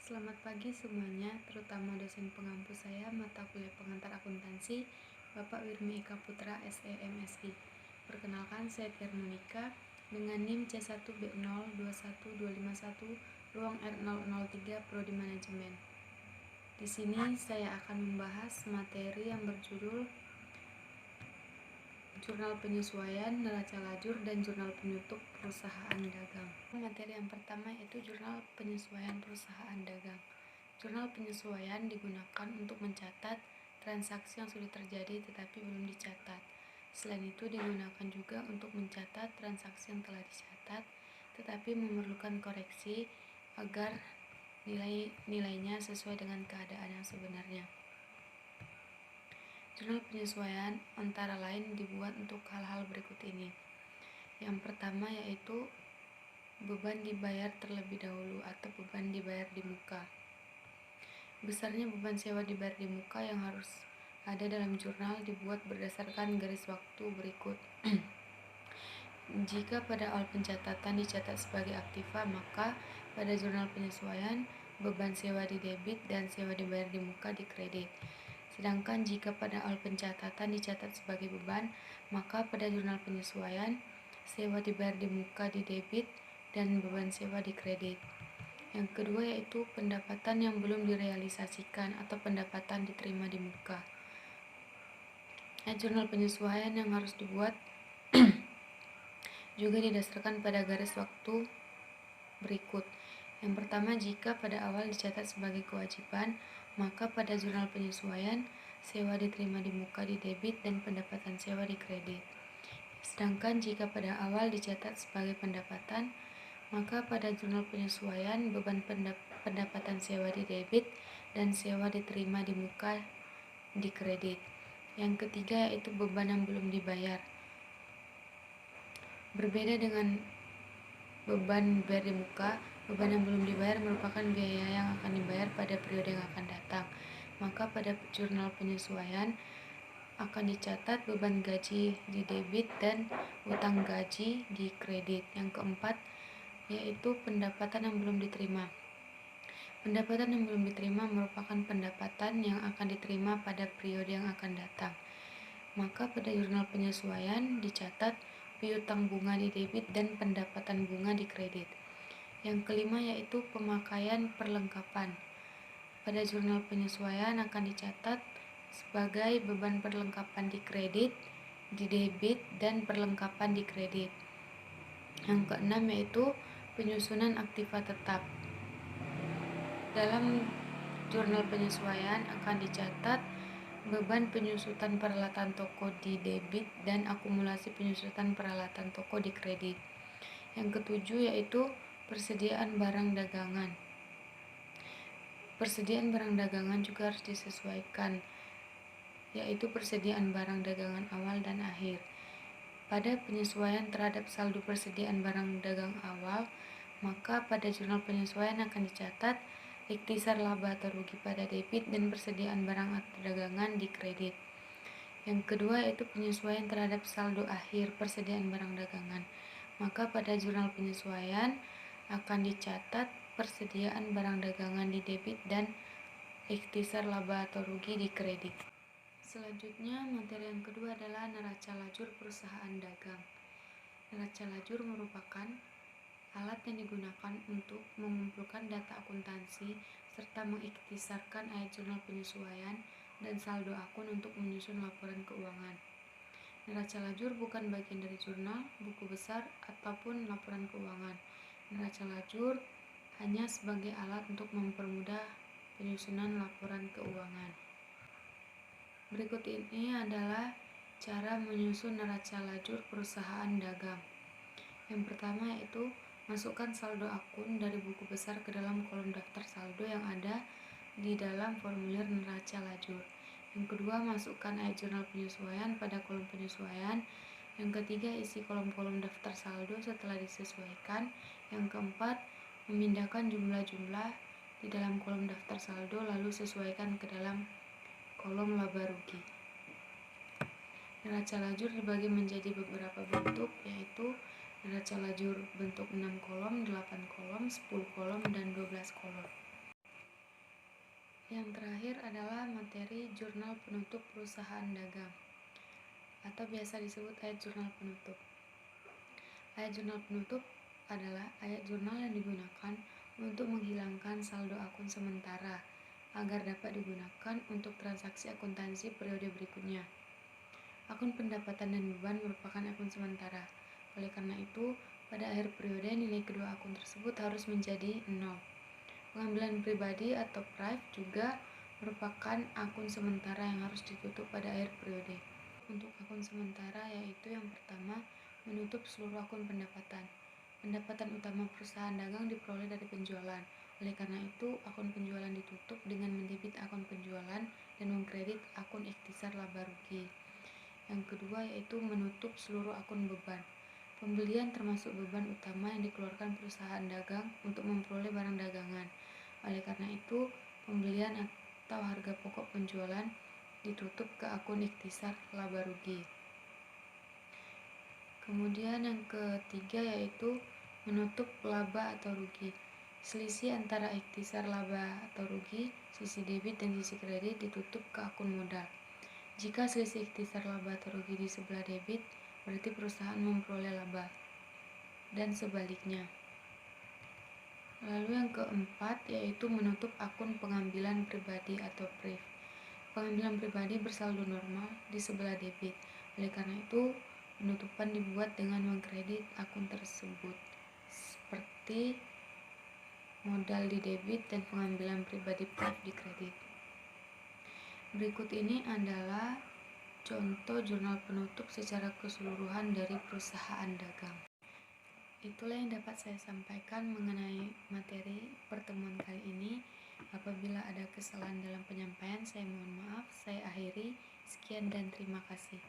Selamat pagi semuanya, terutama dosen pengampu saya mata kuliah pengantar akuntansi, Bapak Wirmi Eka Putra, SE MSI. Perkenalkan, saya Tiar Monika dengan NIM C1B021251 ruang R003 Prodi Manajemen. Di sini saya akan membahas materi yang berjudul Jurnal Penyesuaian, Neraca Lajur, dan Jurnal Penutup Perusahaan Dagang. Materi yang pertama yaitu Jurnal Penyesuaian Perusahaan Dagang. Jurnal penyesuaian digunakan untuk mencatat transaksi yang sudah terjadi tetapi belum dicatat. Selain itu digunakan juga untuk mencatat transaksi yang telah dicatat tetapi memerlukan koreksi agar nilainya sesuai dengan keadaan yang sebenarnya. Jurnal penyesuaian antara lain dibuat untuk hal-hal berikut ini. Yang pertama yaitu beban dibayar terlebih dahulu atau beban dibayar di muka. Besarnya beban sewa dibayar di muka yang harus ada dalam jurnal dibuat berdasarkan garis waktu berikut. Jika pada awal pencatatan dicatat sebagai aktiva, maka pada jurnal penyesuaian beban sewa di debit dan sewa dibayar di muka di kredit. Sedangkan jika pada awal pencatatan dicatat sebagai beban, maka pada jurnal penyesuaian sewa dibayar di muka di debit dan beban sewa di kredit. Yang kedua yaitu pendapatan yang belum direalisasikan atau pendapatan diterima di muka. Jurnal penyesuaian yang harus dibuat juga didasarkan pada garis waktu berikut. Yang pertama, jika pada awal dicatat sebagai kewajiban, maka pada jurnal penyesuaian sewa diterima di muka di debit dan pendapatan sewa di kredit. Sedangkan jika pada awal dicatat sebagai pendapatan, maka pada jurnal penyesuaian beban pendapatan sewa di debit dan sewa diterima di muka di kredit. Yang ketiga yaitu beban yang belum dibayar. Berbeda dengan beban dibayar di muka, beban yang belum dibayar merupakan biaya yang akan dibayar pada periode yang akan datang. Maka pada jurnal penyesuaian akan dicatat beban gaji di debit dan utang gaji di kredit. Yang keempat yaitu pendapatan yang belum diterima. Pendapatan yang belum diterima merupakan pendapatan yang akan diterima pada periode yang akan datang. Maka pada jurnal penyesuaian dicatat piutang bunga di debit dan pendapatan bunga di kredit. Yang kelima yaitu pemakaian perlengkapan. Pada jurnal penyesuaian akan dicatat sebagai beban perlengkapan di kredit, di debit, dan perlengkapan di kredit. Yang keenam yaitu penyusunan aktiva tetap. Dalam jurnal penyesuaian akan dicatat beban penyusutan peralatan toko di debit dan akumulasi penyusutan peralatan toko di kredit. Yang ketujuh yaitu persediaan barang dagangan. Persediaan barang dagangan juga harus disesuaikan, yaitu persediaan barang dagangan awal dan akhir. Pada penyesuaian terhadap saldo persediaan barang dagang awal, maka pada jurnal penyesuaian akan dicatat ikhtisar laba atau rugi pada debit dan persediaan barang atau dagangan di kredit. Yang kedua yaitu penyesuaian terhadap saldo akhir persediaan barang dagangan. Maka pada jurnal penyesuaian akan dicatat persediaan barang dagangan di debit dan ikhtisar laba atau rugi di kredit. Selanjutnya, materi yang kedua adalah neraca lajur perusahaan dagang. Neraca lajur merupakan alat yang digunakan untuk mengumpulkan data akuntansi serta mengikhtisarkan ayat jurnal penyesuaian dan saldo akun untuk menyusun laporan keuangan. Neraca lajur bukan bagian dari jurnal, buku besar, ataupun laporan keuangan. Neraca lajur hanya sebagai alat untuk mempermudah penyusunan laporan keuangan. Berikut ini adalah cara menyusun neraca lajur perusahaan dagang. Yang pertama yaitu masukkan saldo akun dari buku besar ke dalam kolom daftar saldo yang ada di dalam formulir neraca lajur. Yang kedua, masukkan ayat jurnal penyesuaian pada kolom penyesuaian. Yang ketiga, isi kolom-kolom daftar saldo setelah disesuaikan. Yang keempat, memindahkan jumlah-jumlah di dalam kolom daftar saldo lalu sesuaikan ke dalam kolom laba rugi. Neraca lajur dibagi menjadi beberapa bentuk, yaitu neraca lajur bentuk 6 kolom, 8 kolom, 10 kolom, dan 12 kolom. Yang terakhir adalah materi jurnal penutup perusahaan dagang atau biasa disebut ayat jurnal penutup. Ayat jurnal penutup adalah ayat jurnal yang digunakan untuk menghilangkan saldo akun sementara agar dapat digunakan untuk transaksi akuntansi periode berikutnya. Akun pendapatan dan beban merupakan akun sementara. Oleh karena itu, pada akhir periode nilai kedua akun tersebut harus menjadi 0. Pengambilan pribadi atau prive juga merupakan akun sementara yang harus ditutup pada akhir periode. Untuk akun sementara yaitu yang pertama, menutup seluruh akun pendapatan. Pendapatan utama perusahaan dagang diperoleh dari penjualan. Oleh karena itu, akun penjualan ditutup dengan mendebit akun penjualan dan mengkredit akun ikhtisar laba rugi. Yang kedua yaitu menutup seluruh akun beban. Pembelian termasuk beban utama yang dikeluarkan perusahaan dagang untuk memperoleh barang dagangan. Oleh karena itu, pembelian atau harga pokok penjualan ditutup ke akun ikhtisar laba rugi. Kemudian yang ketiga yaitu menutup laba atau rugi. Selisih antara ikhtisar laba atau rugi, sisi debit dan sisi kredit ditutup ke akun modal. Jika selisih ikhtisar laba atau rugi di sebelah debit, berarti perusahaan memperoleh laba, dan sebaliknya. Lalu yang keempat yaitu menutup akun pengambilan pribadi atau priv. Pengambilan pribadi bersaldo normal di sebelah debit. Oleh karena itu, penutupan dibuat dengan mengkredit akun tersebut, seperti modal di debit dan pengambilan pribadi priv di kredit. Berikut ini adalah contoh jurnal penutup secara keseluruhan dari perusahaan dagang. Itulah yang dapat saya sampaikan mengenai materi pertemuan kali ini. Apabila ada kesalahan dalam penyampaian, saya mohon maaf. Saya akhiri. Sekian dan terima kasih.